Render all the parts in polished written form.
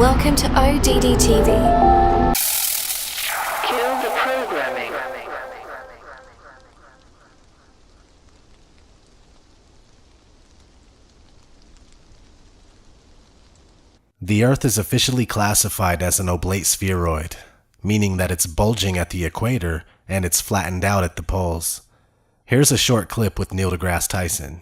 Welcome to ODD TV. Kill the programming. The Earth is officially classified as an oblate spheroid, meaning that it's bulging at the equator and it's flattened out at the poles. Here's a short clip with Neil deGrasse Tyson.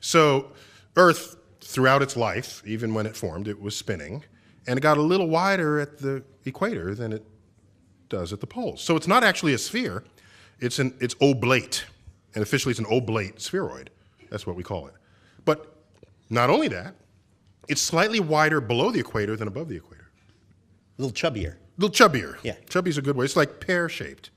So Earth, throughout its life, even when it formed, it was spinning, and it got a little wider at the equator than it does at the poles. So it's not actually a sphere, it's oblate, and officially it's an oblate spheroid. That's what we call it. But not only that, it's slightly wider below the equator than above the equator. A little chubbier. A little chubbier. Yeah. Chubby's a good way. It's like pear-shaped.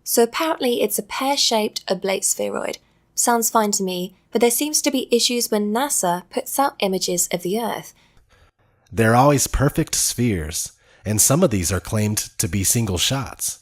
So apparently it's a pear-shaped oblate spheroid. Sounds fine to me, but there seems to be issues when NASA puts out images of the Earth. They're always perfect spheres, and some of these are claimed to be single shots.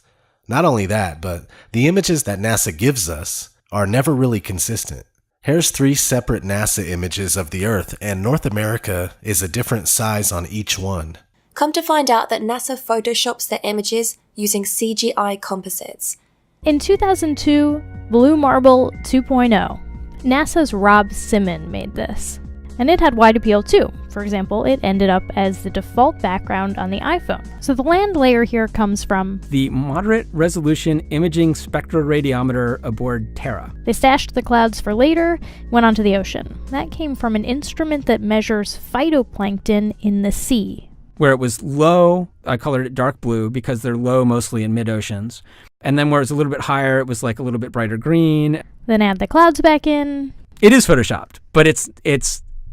Not only that, but the images that NASA gives us are never really consistent. Here's 3 separate NASA images of the Earth, and North America is a different size on each one. Come to find out that NASA photoshops their images using CGI composites. In 2002, Blue Marble 2.0, NASA's Rob Simon made this. And it had wide appeal too. For example, it ended up as the default background on the iPhone. So the land layer here comes from the Moderate Resolution Imaging Spectroradiometer aboard Terra. They stashed the clouds for later, went onto the ocean. That came from an instrument that measures phytoplankton in the sea. Where it was low, I colored it dark blue because they're low mostly in mid-oceans. And then where it's a little bit higher, it was like a little bit brighter green. Then add the clouds back in. It is photoshopped, but it's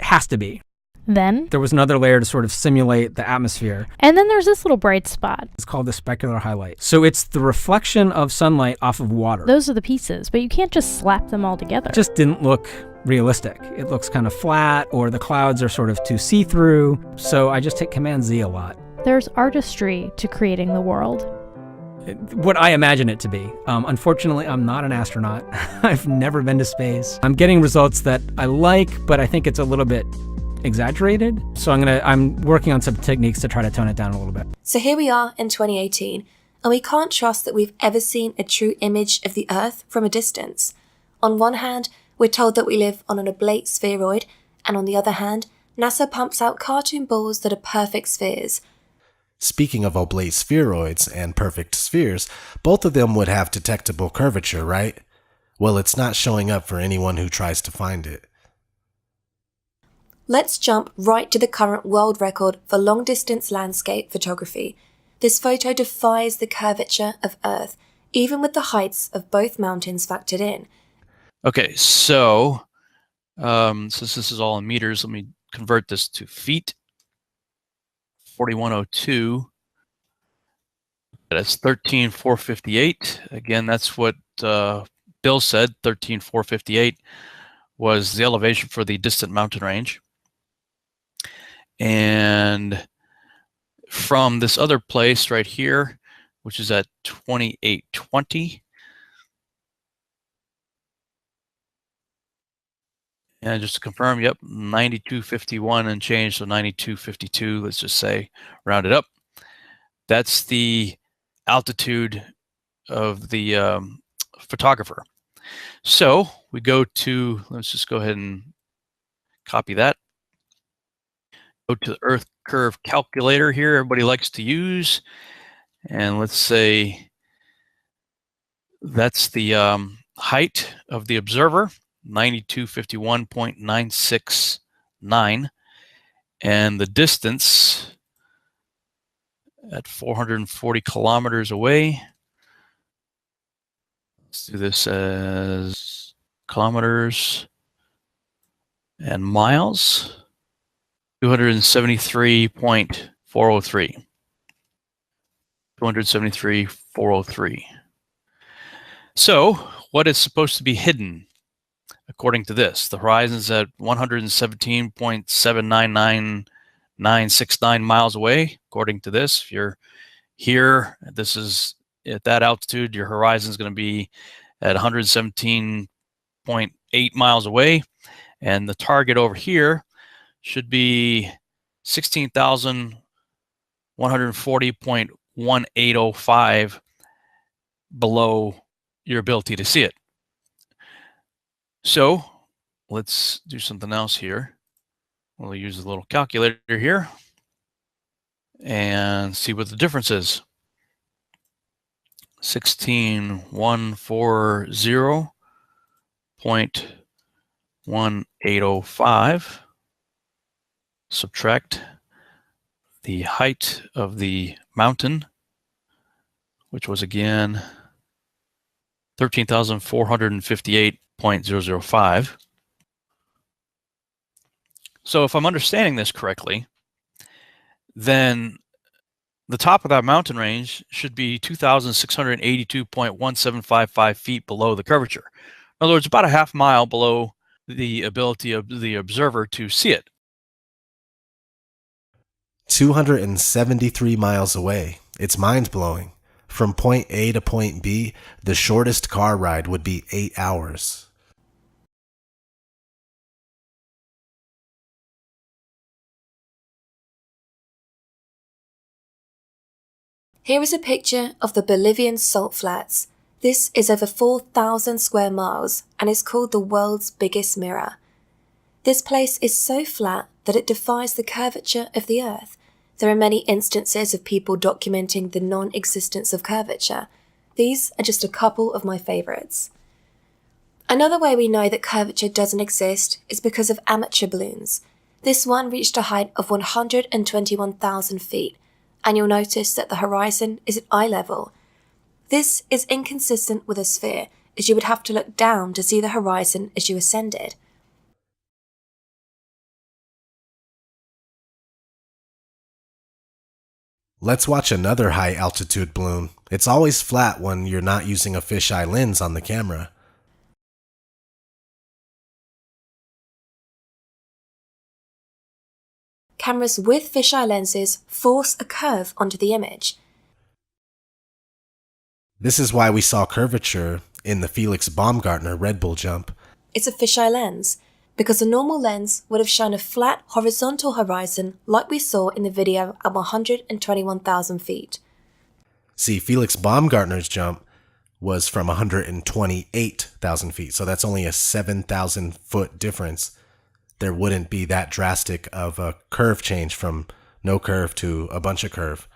has to be. Then there was another layer to sort of simulate the atmosphere. And then there's this little bright spot. It's called the specular highlight. So it's the reflection of sunlight off of water. Those are the pieces, but you can't just slap them all together. It just didn't look realistic. It looks kind of flat, or the clouds are sort of too see-through. So I just hit Command Z a lot. There's artistry to creating the world. What I imagine it to be. Unfortunately, I'm not an astronaut. I've never been to space. I'm getting results that I like, but I think it's a little bit exaggerated. So I'm working on some techniques to try to tone it down a little bit. So here we are in 2018, and we can't trust that we've ever seen a true image of the Earth from a distance. On one hand, we're told that we live on an oblate spheroid, and on the other hand, NASA pumps out cartoon balls that are perfect spheres. Speaking of oblate spheroids and perfect spheres, both of them would have detectable curvature, right? Well, it's not showing up for anyone who tries to find it. Let's jump right to the current world record for long-distance landscape photography. This photo defies the curvature of Earth, even with the heights of both mountains factored in. Okay, so since this is all in meters, let me convert this to feet. 4102. That's 13,458. Again, that's what Bill said. 13,458 was the elevation for the distant mountain range. And from this other place right here, which is at 2820. And just to confirm, yep, 9251 and change, so 9252, let's just say, round it up. That's the altitude of the photographer. So we go to, let's just go ahead and copy that. Go to the Earth curve calculator here, everybody likes to use. And let's say that's the height of the observer. 9251.969, and the distance at 440 kilometers away. Let's do this as kilometers and miles. 273.403. 273.403. So, what is supposed to be hidden? According to this, the horizon is at 117.799969 miles away. According to this, if you're here, this is at that altitude, your horizon is going to be at 117.8 miles away. And the target over here should be 16,140.1805 below your ability to see it. So let's do something else here. We'll use a little calculator here and see what the difference is. 16,140.1805. Subtract the height of the mountain, which was again 13,458.005. So if I'm understanding this correctly, then the top of that mountain range should be 2,682.1755 feet below the curvature. In other words, about a half mile below the ability of the observer to see it. 273 miles away. It's mind-blowing. From point A to point B, the shortest car ride would be 8 hours. Here is a picture of the Bolivian salt flats. This is over 4,000 square miles and is called the world's biggest mirror. This place is so flat that it defies the curvature of the Earth. There are many instances of people documenting the non-existence of curvature. These are just a couple of my favourites. Another way we know that curvature doesn't exist is because of amateur balloons. This one reached a height of 121,000 feet, and you'll notice that the horizon is at eye level. This is inconsistent with a sphere, as you would have to look down to see the horizon as you ascended. Let's watch another high-altitude balloon. It's always flat when you're not using a fisheye lens on the camera. Cameras with fisheye lenses force a curve onto the image. This is why we saw curvature in the Felix Baumgartner Red Bull jump. It's a fisheye lens, because a normal lens would have shown a flat horizontal horizon like we saw in the video at 121,000 feet. See, Felix Baumgartner's jump was from 128,000 feet, so that's only a 7,000 foot difference. There wouldn't be that drastic of a curve change from no curve to a bunch of curve.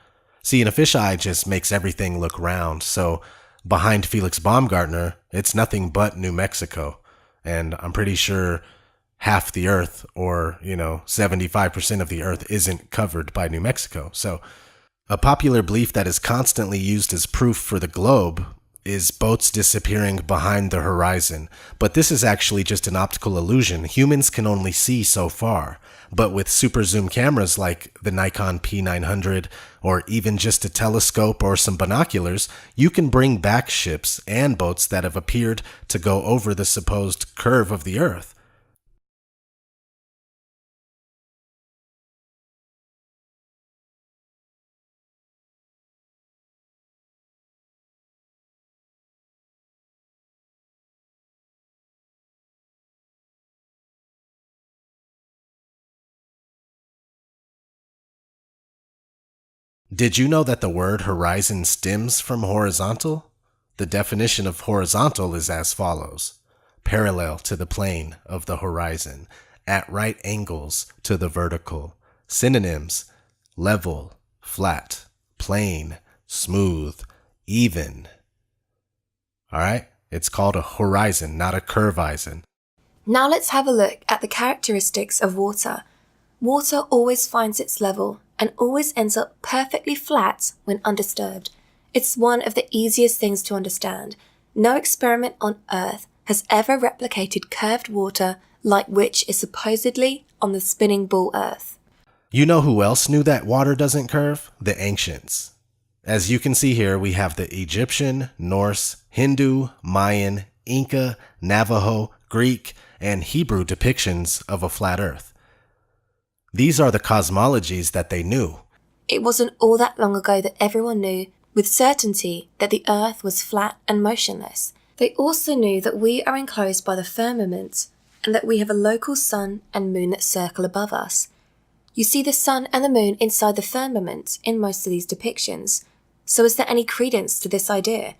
See, and a fisheye just makes everything look round, so behind Felix Baumgartner, it's nothing but New Mexico. And I'm pretty sure half the Earth, or, 75% of the Earth isn't covered by New Mexico. So a popular belief that is constantly used as proof for the globe is boats disappearing behind the horizon. But this is actually just an optical illusion. Humans can only see so far. But with super zoom cameras like the Nikon P900, or even just a telescope or some binoculars, you can bring back ships and boats that have appeared to go over the supposed curve of the Earth. Did you know that the word horizon stems from horizontal? The definition of horizontal is as follows: parallel to the plane of the horizon, at right angles to the vertical. Synonyms: level, flat, plane, smooth, even. Alright, it's called a horizon, not a curvizon. Now let's have a look at the characteristics of water. Water always finds its level and always ends up perfectly flat when undisturbed. It's one of the easiest things to understand. No experiment on Earth has ever replicated curved water like which is supposedly on the spinning ball Earth. You know who else knew that water doesn't curve? The ancients. As you can see here, we have the Egyptian, Norse, Hindu, Mayan, Inca, Navajo, Greek, and Hebrew depictions of a flat Earth. These are the cosmologies that they knew. It wasn't all that long ago that everyone knew with certainty that the Earth was flat and motionless. They also knew that we are enclosed by the firmament, and that we have a local sun and moon that circle above us. You see the sun and the moon inside the firmament in most of these depictions. So is there any credence to this idea?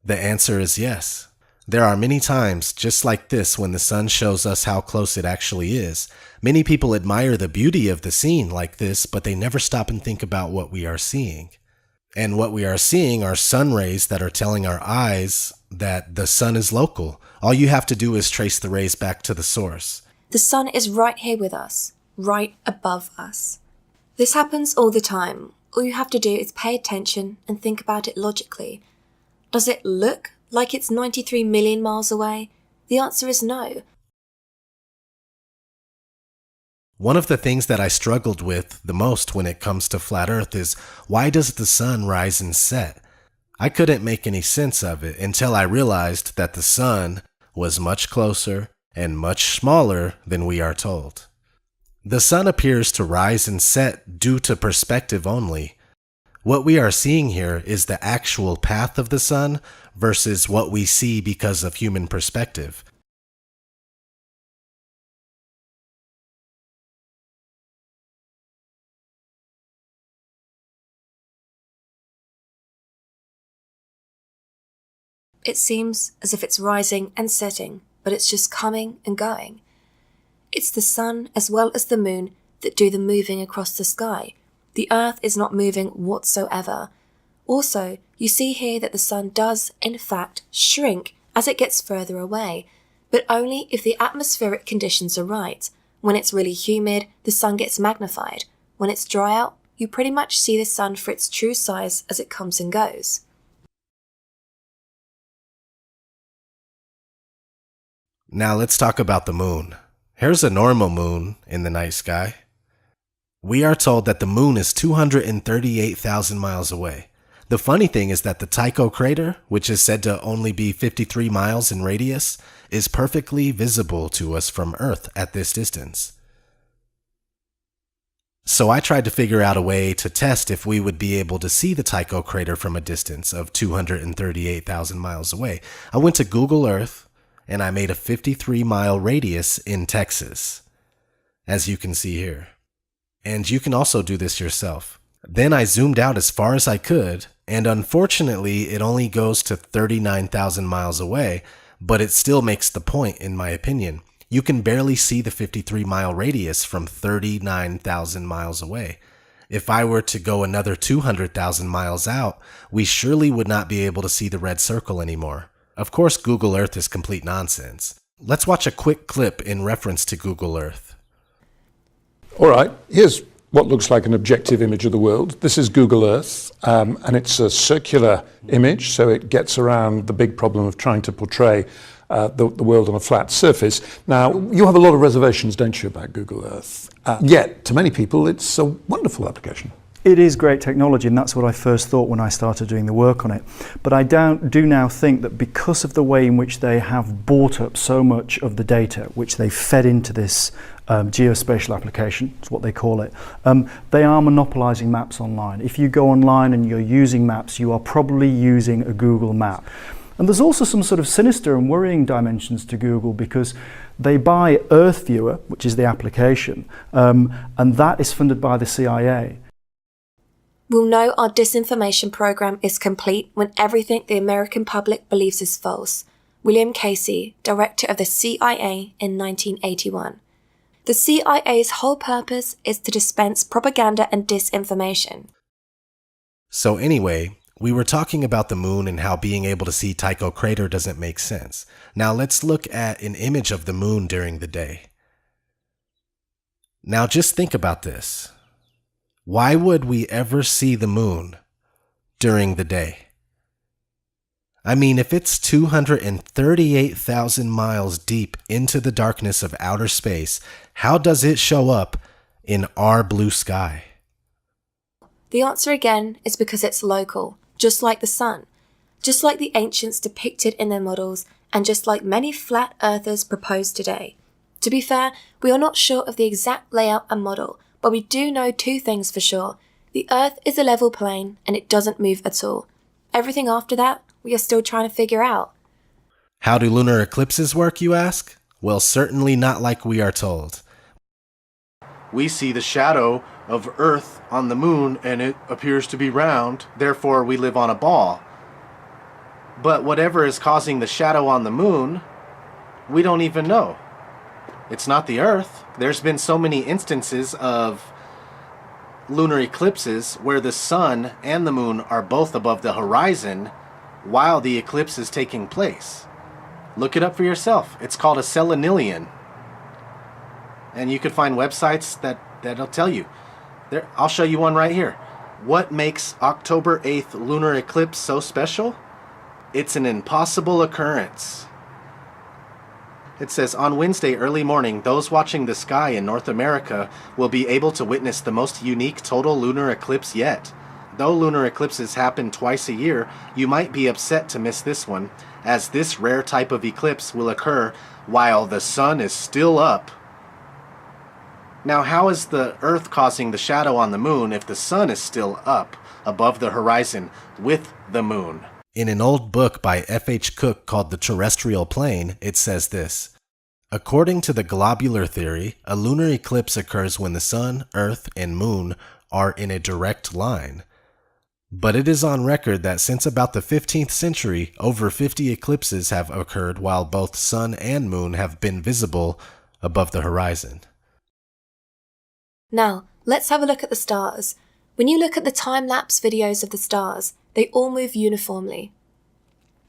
The answer is yes. There are many times just like this when the sun shows us how close it actually is. Many people admire the beauty of the scene like this, but they never stop and think about what we are seeing. And what we are seeing are sun rays that are telling our eyes that the sun is local. All you have to do is trace the rays back to the source. The sun is right here with us, right above us. This happens all the time. All you have to do is pay attention and think about it logically. Does it look like it's 93 million miles away? The answer is no. One of the things that I struggled with the most when it comes to flat Earth is, why does the sun rise and set? I couldn't make any sense of it until I realized that the sun was much closer and much smaller than we are told. The sun appears to rise and set due to perspective only. What we are seeing here is the actual path of the sun versus what we see because of human perspective. It seems as if it's rising and setting, but it's just coming and going. It's the sun as well as the moon that do the moving across the sky. The Earth is not moving whatsoever. Also, you see here that the sun does, in fact, shrink as it gets further away, but only if the atmospheric conditions are right. When it's really humid, the sun gets magnified. When it's dry out, you pretty much see the sun for its true size as it comes and goes. Now let's talk about the moon. Here's a normal moon in the night sky. We are told that the moon is 238,000 miles away. The funny thing is that the Tycho crater, which is said to only be 53 miles in radius, is perfectly visible to us from Earth at this distance. So I tried to figure out a way to test if we would be able to see the Tycho crater from a distance of 238,000 miles away. I went to Google Earth, and I made a 53-mile radius in Texas, as you can see here. And you can also do this yourself. Then I zoomed out as far as I could, and unfortunately it only goes to 39,000 miles away, but it still makes the point in my opinion. You can barely see the 53-mile radius from 39,000 miles away. If I were to go another 200,000 miles out, we surely would not be able to see the red circle anymore. Of course, Google Earth is complete nonsense. Let's watch a quick clip in reference to Google Earth. All right, here's what looks like an objective image of the world. This is Google Earth, and it's a circular image, so it gets around the big problem of trying to portray the world on a flat surface. Now, you have a lot of reservations, don't you, about Google Earth? Yet, to many people, it's a wonderful application. It is great technology, and that's what I first thought when I started doing the work on it. But I do now think that because of the way in which they have bought up so much of the data, which they fed into this geospatial application, is what they call it, they are monopolizing maps online. If you go online and you're using maps, you are probably using a Google map. And there's also some sort of sinister and worrying dimensions to Google, because they buy Earth Viewer, which is the application, and that is funded by the CIA. We'll know our disinformation program is complete when everything the American public believes is false. William Casey, director of the CIA in 1981. The CIA's whole purpose is to dispense propaganda and disinformation. So anyway, we were talking about the moon and how being able to see Tycho crater doesn't make sense. Now let's look at an image of the moon during the day. Now just think about this. Why would we ever see the moon during the day? I mean, if it's 238,000 miles deep into the darkness of outer space, how does it show up in our blue sky? The answer again is because it's local, just like the sun, just like the ancients depicted in their models, and just like many flat earthers propose today. To be fair, we are not sure of the exact layout and model, but we do know two things for sure. The Earth is a level plane and it doesn't move at all. Everything after that, we are still trying to figure out. How do lunar eclipses work, you ask? Well, certainly not like we are told. We see the shadow of Earth on the moon and it appears to be round, therefore we live on a ball. But whatever is causing the shadow on the moon, we don't even know. It's not the Earth. There's been so many instances of lunar eclipses where the sun and the moon are both above the horizon while the eclipse is taking place. Look it up for yourself. It's called a selenilion. And you can find websites that'll tell you. There, I'll show you one right here. What makes October 8th lunar eclipse so special? It's an impossible occurrence. It says, on Wednesday early morning, those watching the sky in North America will be able to witness the most unique total lunar eclipse yet. Though lunar eclipses happen twice a year, you might be upset to miss this one, as this rare type of eclipse will occur while the sun is still up. Now, how is the Earth causing the shadow on the moon if the sun is still up above the horizon with the moon? In an old book by F.H. Cook called The Terrestrial Plane, it says this: according to the globular theory, a lunar eclipse occurs when the sun, earth, and moon are in a direct line. But it is on record that since about the 15th century, over 50 eclipses have occurred while both sun and moon have been visible above the horizon. Now, let's have a look at the stars. When you look at the time-lapse videos of the stars, they all move uniformly.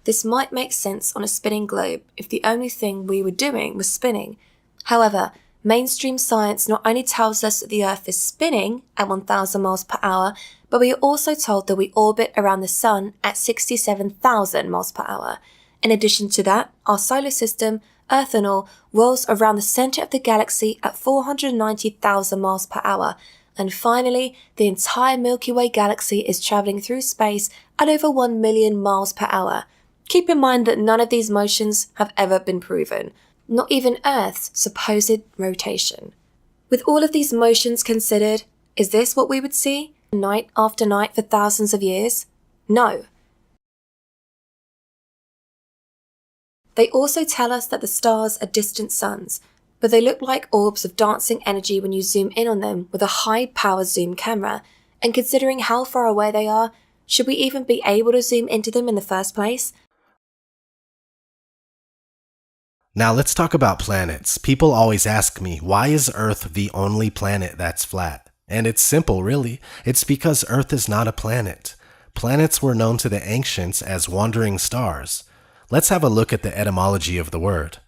This might make sense on a spinning globe if the only thing we were doing was spinning. However, mainstream science not only tells us that the Earth is spinning at 1,000 miles per hour, but we are also told that we orbit around the Sun at 67,000 miles per hour. In addition to that, our solar system, Earth and all, rolls around the center of the galaxy at 490,000 miles per hour. And finally, the entire Milky Way galaxy is traveling through space at over 1 million miles per hour. Keep in mind that none of these motions have ever been proven, not even Earth's supposed rotation. With all of these motions considered, is this what we would see night after night for thousands of years? No. They also tell us that the stars are distant suns, but they look like orbs of dancing energy when you zoom in on them with a high-power zoom camera, and considering how far away they are, should we even be able to zoom into them in the first place? Now let's talk about planets. People always ask me, why is Earth the only planet that's flat? And it's simple, really. It's because Earth is not a planet. Planets were known to the ancients as wandering stars. Let's have a look at the etymology of the word.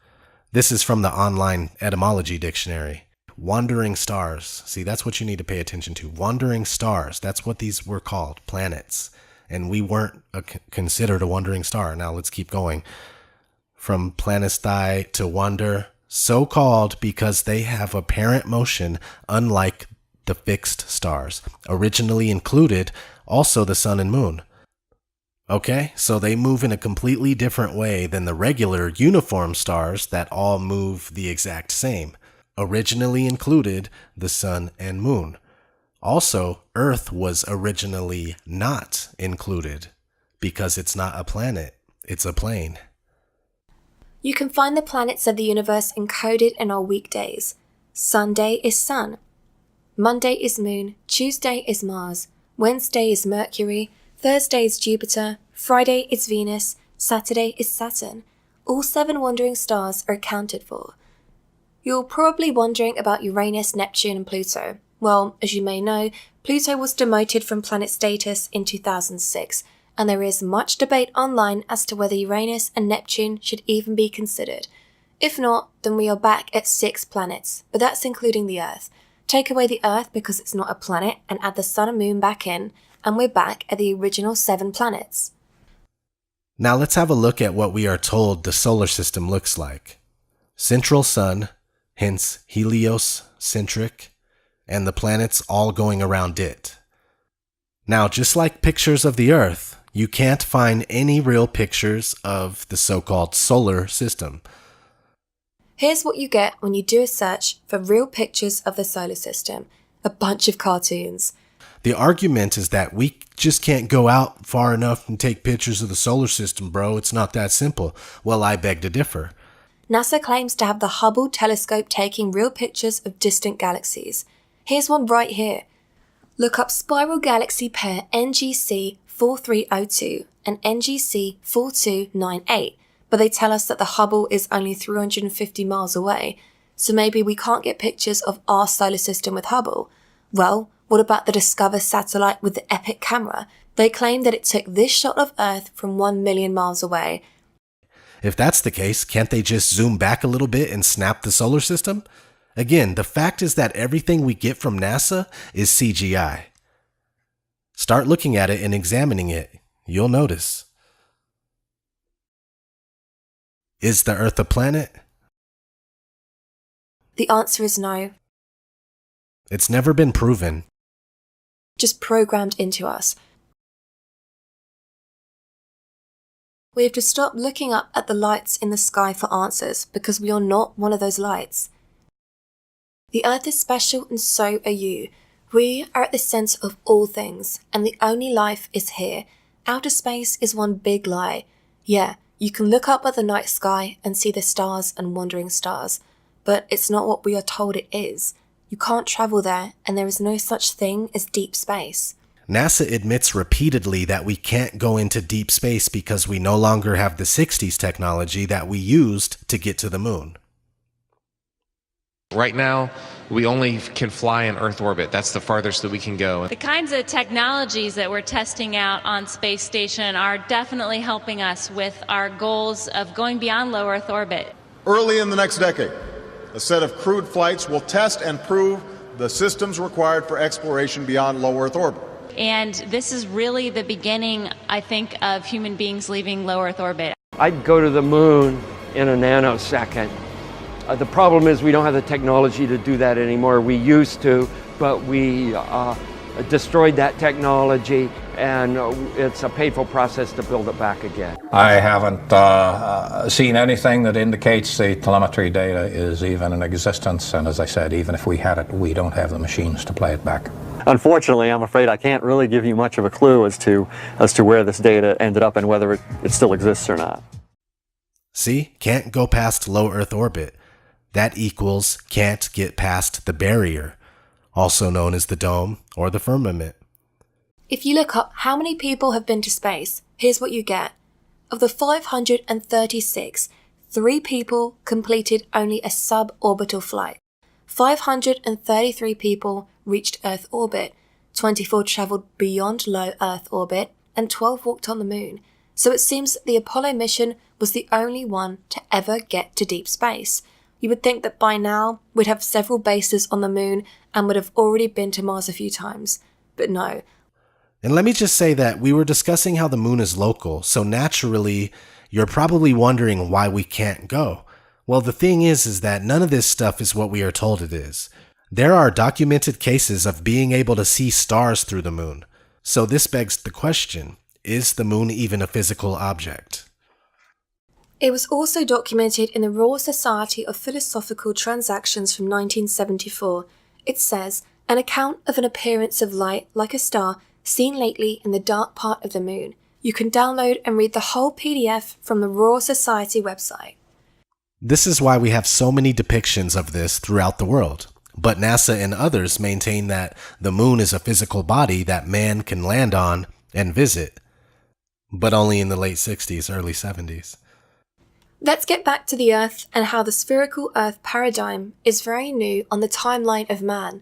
This is from the online etymology dictionary. Wandering stars. See, that's what you need to pay attention to. Wandering stars. That's what these were called, planets. And we weren't considered a wandering star. Now let's keep going. From planetstai to wander, so called because they have apparent motion unlike the fixed stars. Originally included also the sun and moon. Okay, so they move in a completely different way than the regular uniform stars that all move the exact same. Originally included the sun and moon. Also, Earth was originally not included because it's not a planet, it's a plane. You can find the planets of the universe encoded in our weekdays. Sunday is Sun. Monday is Moon. Tuesday is Mars. Wednesday is Mercury. Thursday is Jupiter, Friday is Venus, Saturday is Saturn. All 7 wandering stars are accounted for. You're probably wondering about Uranus, Neptune and Pluto. Well, as you may know, Pluto was demoted from planet status in 2006, and there is much debate online as to whether Uranus and Neptune should even be considered. If not, then we are back at 6 planets, but that's including the Earth. Take away the Earth because it's not a planet and add the Sun and Moon back in, and we're back at the original 7 planets. Now let's have a look at what we are told the solar system looks like. Central Sun, hence heliocentric, and the planets all going around it. Now, just like pictures of the Earth, you can't find any real pictures of the so-called solar system. Here's what you get when you do a search for real pictures of the solar system. A bunch of cartoons. The argument is that we just can't go out far enough and take pictures of the solar system, bro. It's not that simple. Well, I beg to differ. NASA claims to have the Hubble telescope taking real pictures of distant galaxies. Here's one right here. Look up spiral galaxy pair NGC 4302 and NGC 4298, but they tell us that the Hubble is only 350 miles away, so maybe we can't get pictures of our solar system with Hubble. Well, what about the Discover satellite with the Epic camera? They claim that it took this shot of Earth from 1 million miles away. If that's the case, can't they just zoom back a little bit and snap the solar system? Again, the fact is that everything we get from NASA is CGI. Start looking at it and examining it. You'll notice. Is the Earth a planet? The answer is no. It's never been proven. Just programmed into us. We have to stop looking up at the lights in the sky for answers because we are not one of those lights. The Earth is special and so are you. We are at the centre of all things, and the only life is here. Outer space is one big lie. Yeah, you can look up at the night sky and see the stars and wandering stars, but it's not what we are told it is. You can't travel there, and there is no such thing as deep space. NASA admits repeatedly that we can't go into deep space because we no longer have the 60s technology that we used to get to the moon. Right now, we only can fly in Earth orbit. That's the farthest that we can go. The kinds of technologies that we're testing out on Space Station are definitely helping us with our goals of going beyond low Earth orbit. Early in the next decade, a set of crewed flights will test and prove the systems required for exploration beyond low Earth orbit. And this is really the beginning, I think, of human beings leaving low Earth orbit. I'd go to the moon in a nanosecond. The problem is we don't have the technology to do that anymore. We used to, but we destroyed that technology, and it's a painful process to build it back again. I haven't seen anything that indicates the telemetry data is even in existence, and as I said, even if we had it, we don't have the machines to play it back. Unfortunately, I'm afraid I can't really give you much of a clue as to where this data ended up and whether it still exists or not. See, can't go past low Earth orbit. That equals can't get past the barrier, also known as the dome or the firmament. If you look up how many people have been to space, here's what you get. Of the 536, 3 people completed only a suborbital flight. 533 people reached Earth orbit, 24 travelled beyond low Earth orbit, and 12 walked on the moon. So it seems that the Apollo mission was the only one to ever get to deep space. You would think that by now we'd have several bases on the moon and would have already been to Mars a few times. But no. And let me just say that we were discussing how the moon is local, so naturally you're probably wondering why we can't go. Well, the thing is that none of this stuff is what we are told it is. There are documented cases of being able to see stars through the moon. So this begs the question, is the moon even a physical object? It was also documented in the Royal Society of Philosophical Transactions from 1974. It says, an account of an appearance of light like a star seen lately in the dark part of the moon. You can download and read the whole PDF from the Royal Society website. This is why we have so many depictions of this throughout the world. But NASA and others maintain that the moon is a physical body that man can land on and visit. But only in the late 60s, early 70s. Let's get back to the Earth and how the spherical Earth paradigm is very new on the timeline of man.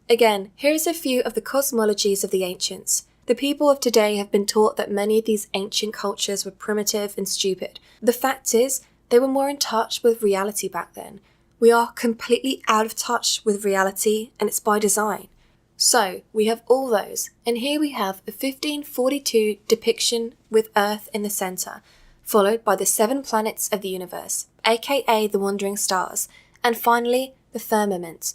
Again, here's a few of the cosmologies of the ancients. The people of today have been taught that many of these ancient cultures were primitive and stupid. The fact is, they were more in touch with reality back then. We are completely out of touch with reality, and it's by design. So, we have all those, and here we have a 1542 depiction with Earth in the centre, followed by the 7 planets of the universe, aka the wandering stars, and finally, the firmament.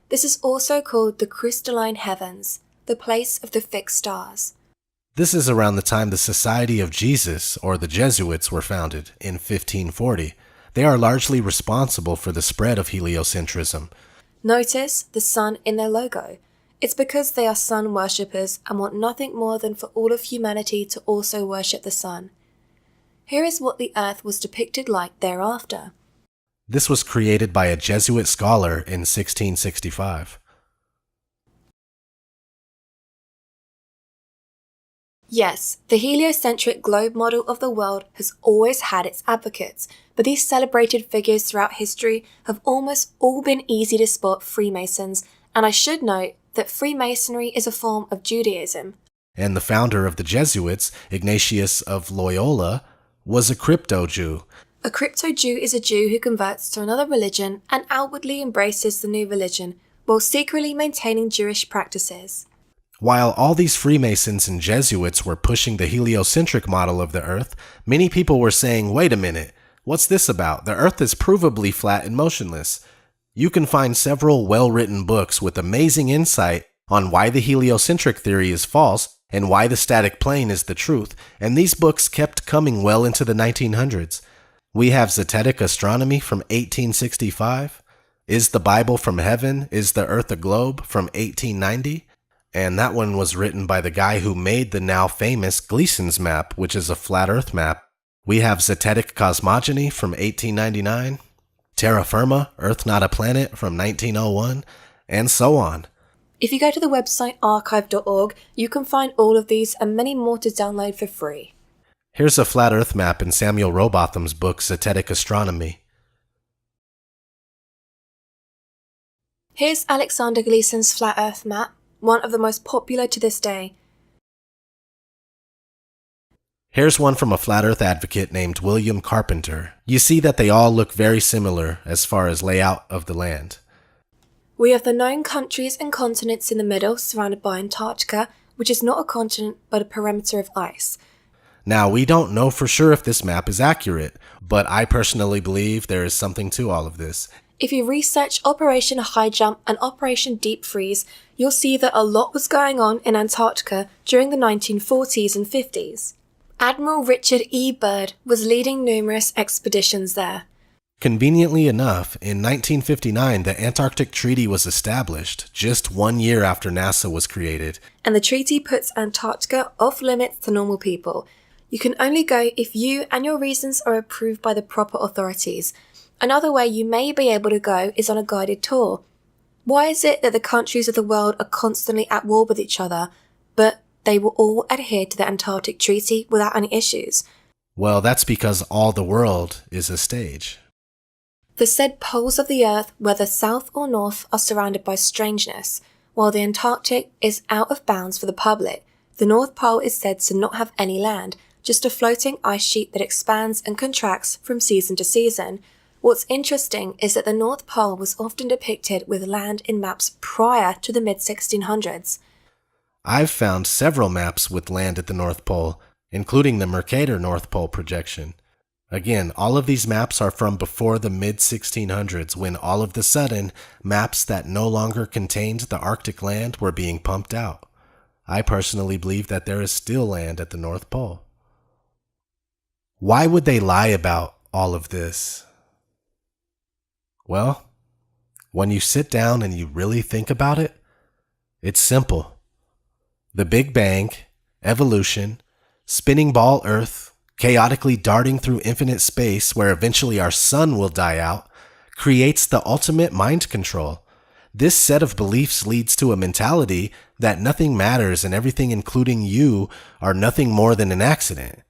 This is also called the crystalline heavens, the place of the fixed stars. This is around the time the Society of Jesus, or the Jesuits, were founded, in 1540. They are largely responsible for the spread of heliocentrism. Notice the sun in their logo. It's because they are sun worshippers and want nothing more than for all of humanity to also worship the sun. Here is what the Earth was depicted like thereafter. This was created by a Jesuit scholar in 1665. Yes, the heliocentric globe model of the world has always had its advocates, but these celebrated figures throughout history have almost all been easy to spot Freemasons, and I should note that Freemasonry is a form of Judaism. And the founder of the Jesuits, Ignatius of Loyola, was a crypto-Jew. A crypto-Jew is a Jew who converts to another religion and outwardly embraces the new religion, while secretly maintaining Jewish practices. While all these Freemasons and Jesuits were pushing the heliocentric model of the Earth, many people were saying, wait a minute, what's this about? The Earth is provably flat and motionless. You can find several well-written books with amazing insight on why the heliocentric theory is false and why the static plane is the truth, and these books kept coming well into the 1900s. We have Zetetic Astronomy from 1865, Is the Bible from Heaven? Is the Earth a Globe? from 1890, and that one was written by the guy who made the now famous Gleason's map, which is a flat Earth map. We have Zetetic Cosmogony from 1899, Terra Firma, Earth Not a Planet from 1901, and so on. If you go to the website archive.org, you can find all of these and many more to download for free. Here's a flat Earth map in Samuel Rowbotham's book Zetetic Astronomy. Here's Alexander Gleason's flat Earth map, one of the most popular to this day. Here's one from a flat Earth advocate named William Carpenter. You see that they all look very similar as far as layout of the land. We have the known countries and continents in the middle, surrounded by Antarctica, which is not a continent but a perimeter of ice. Now, we don't know for sure if this map is accurate, but I personally believe there is something to all of this. If you research Operation High Jump and Operation Deep Freeze, you'll see that a lot was going on in Antarctica during the 1940s and 50s. Admiral Richard E. Byrd was leading numerous expeditions there. Conveniently enough, in 1959, the Antarctic Treaty was established, just 1 year after NASA was created. And the treaty puts Antarctica off limits to normal people. You can only go if you and your reasons are approved by the proper authorities. Another way you may be able to go is on a guided tour. Why is it that the countries of the world are constantly at war with each other, but they will all adhere to the Antarctic Treaty without any issues? Well, that's because all the world is a stage. The said poles of the Earth, whether south or north, are surrounded by strangeness, while the Antarctic is out of bounds for the public. The North Pole is said to not have any land, just a floating ice sheet that expands and contracts from season to season. What's interesting is that the North Pole was often depicted with land in maps prior to the mid-1600s. I've found several maps with land at the North Pole, including the Mercator North Pole projection. Again, all of these maps are from before the mid-1600s, when all of the sudden, maps that no longer contained the Arctic land were being pumped out. I personally believe that there is still land at the North Pole. Why would they lie about all of this? Well, when you sit down and you really think about it, it's simple. The Big Bang, evolution, spinning ball Earth, chaotically darting through infinite space where eventually our sun will die out, creates the ultimate mind control. This set of beliefs leads to a mentality that nothing matters and everything, including you, are nothing more than an accident.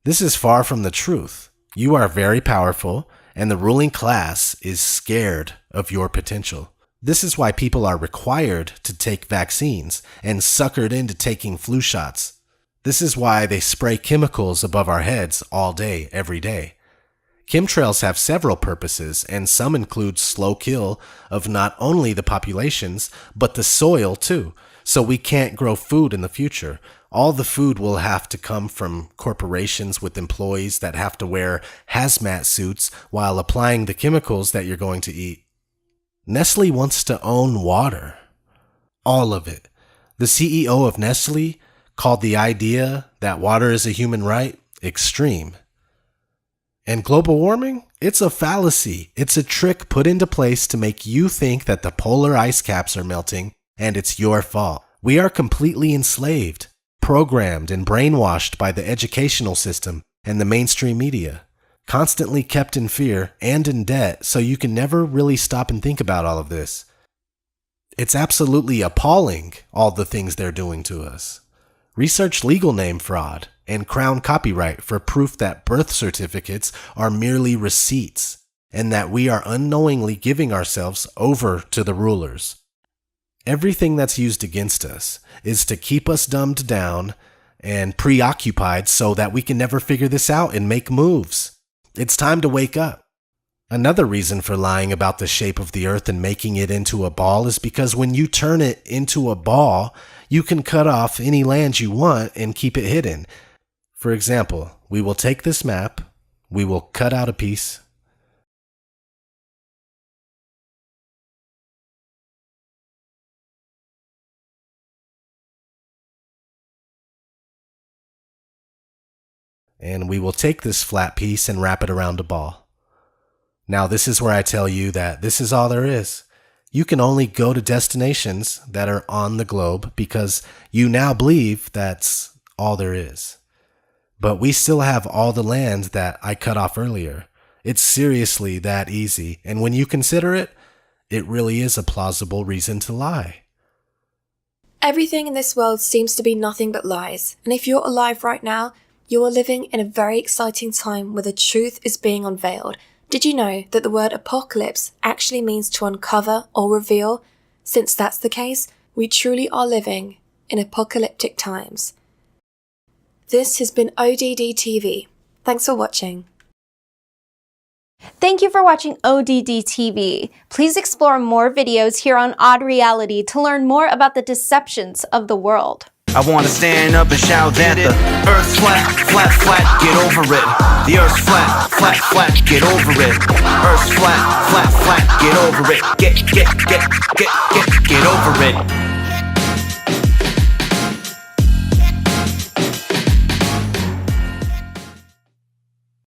This is far from the truth. You are very powerful, and the ruling class is scared of your potential. This is why people are required to take vaccines and suckered into taking flu shots. This is why they spray chemicals above our heads all day, every day. Chemtrails have several purposes, and some include slow kill of not only the populations, but the soil too, so we can't grow food in the future. All the food will have to come from corporations with employees that have to wear hazmat suits while applying the chemicals that you're going to eat. Nestle wants to own water. All of it. The CEO of Nestle called the idea that water is a human right extreme. And global warming? It's a fallacy. It's a trick put into place to make you think that the polar ice caps are melting and it's your fault. We are completely enslaved, programmed and brainwashed by the educational system and the mainstream media. constantly kept in fear and in debt, so you can never really stop and think about all of this. It's absolutely appalling, all the things they're doing to us. Research legal name fraud and crown copyright for proof that birth certificates are merely receipts and that we are unknowingly giving ourselves over to the rulers. Everything that's used against us is to keep us dumbed down and preoccupied so that we can never figure this out and make moves. It's time to wake up. Another reason for lying about the shape of the Earth and making it into a ball is because when you turn it into a ball, you can cut off any land you want and keep it hidden. For example, we will take this map, we will cut out a piece, and we will take this flat piece and wrap it around a ball. Now, this is where I tell you that this is all there is. You can only go to destinations that are on the globe because you now believe that's all there is. But we still have all the land that I cut off earlier. It's seriously that easy, and when you consider it, it really is a plausible reason to lie. Everything in this world seems to be nothing but lies, and if you're alive right now, you are living in a very exciting time where the truth is being unveiled. Did you know that the word apocalypse actually means to uncover or reveal? Since that's the case, we truly are living in apocalyptic times. This has been ODD TV. Thanks for watching. Thank you for watching ODD TV. Please explore more videos here on Odd Reality to learn more about the deceptions of the world. I wanna stand up and shout that the earth's flat, flat, flat, get over it. The earth's flat, flat, flat, get over it. Earth's flat, flat, flat, get over it. Get over it.